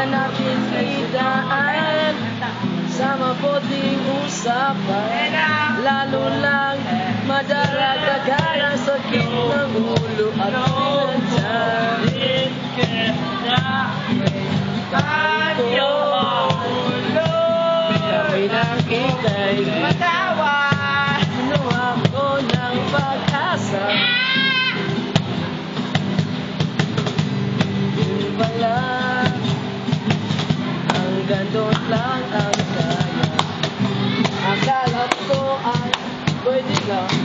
natin idaan sa mabuting usapan. Lalo lang madaragdagan ang sakit ng ulo at pinagdaan. Bilang ika'y matawa, ano ako ng pag-asa. Yun pala, hanggang doon lang ang kaya. Akala ko ay pwede lang